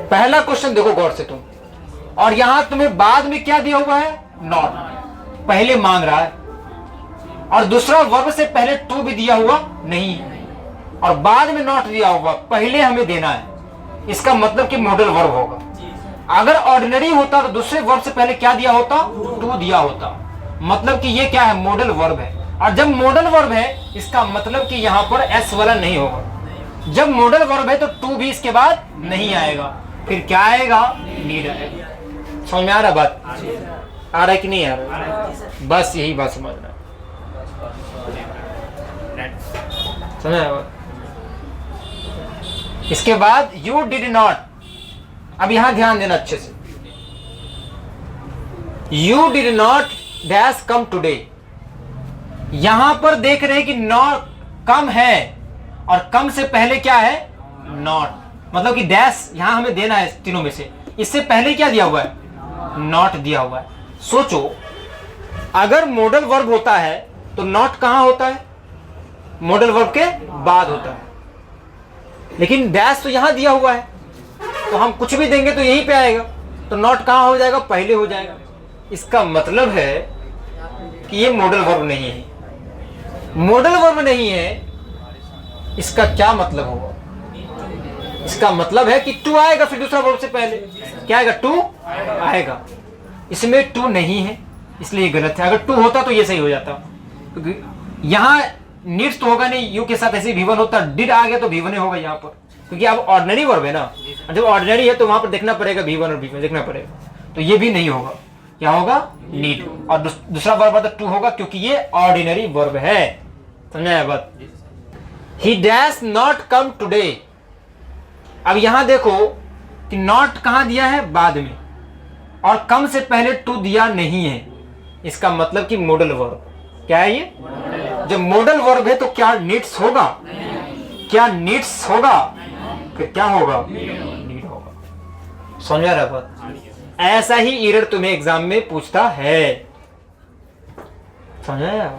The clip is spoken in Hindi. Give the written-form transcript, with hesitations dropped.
पहला क्वेश्चन देखो गौर से तुम, और यहां तुम्हें बाद में क्या दिया हुआ है? नॉट। पहले मांग रहा है, और दूसरा वर्ब से पहले टू भी दिया हुआ नहीं है, और बाद में नॉट दिया हुआ, पहले हमें देना है। इसका मतलब कि मॉडल वर्ब होगा। अगर ऑर्डिनरी होता तो दूसरे वर्ब से पहले क्या दिया होता? टू दिया होता। मतलब कि ये क्या है? मॉडल वर्ब है। और जब मॉडल वर्ब है, इसका मतलब कि यहां पर एस वाला नहीं होगा। जब मॉडल वर्ब है तो टू भी इसके बाद नहीं आएगा, फिर क्या आएगा? नीड आएगा। समझ में आ रहा बात? आ रहा है कि नहीं आ रहा? बस यही बात समझना, समझ आया? इसके बाद यू डिड नॉट। अब यहां ध्यान देना अच्छे से। You did not dash come today. यहां पर देख रहे हैं कि नॉट कम है, और कम से पहले क्या है? नॉट। मतलब कि डैश यहां हमें देना है तीनों में से। इससे पहले क्या दिया हुआ है? नॉट दिया हुआ है। सोचो, अगर मॉडल वर्ब होता है तो नॉट कहां होता है? मॉडल वर्ब के बाद होता है, लेकिन डैश तो यहां दिया हुआ है, तो हम कुछ भी देंगे तो यहीं पे आएगा, तो नॉट कहां हो जाएगा? पहले हो जाएगा। इसका मतलब है कि ये मॉडल वर्ब नहीं है। मॉडल वर्ब नहीं है, इसका क्या मतलब होगा? इसका मतलब है कि टू आएगा, फिर दूसरा वर्ब से पहले क्या आएगा? टू आएगा। इसमें टू नहीं है, इसलिए गलत है। अगर टू होता तो ये सही हो जाता, क्योंकि यहां नीड्स तो होगा नहीं, यू के साथ ऐसे V1 होता। डिड आ गया तो V1 होगा यहाँ पर, क्योंकि अब ऑर्डिनरी वर्ब है ना। जब ऑर्डिनरी है तो वहां पर देखना पड़ेगा V1 और V1 देखना पड़ेगा, तो ये भी नहीं होगा। क्या होगा? नीड। और दूसरा वर्ब तो टू होगा, क्योंकि ये ऑर्डिनरी वर्ब है। समझा बात? ही डैश नॉट कम टुडे। अब यहां देखो कि नॉट कहां दिया है? बाद में, और कम से पहले टू दिया नहीं है। इसका मतलब कि मॉडल वर्ब। क्या है ये? जब मॉडल वर्ब है तो क्या नीड्स होगा? क्या नीड्स होगा? फिर क्या होगा? नीड होगा। समझा रहा बात? ऐसा ही एरर तुम्हें एग्जाम में पूछता है। समझा?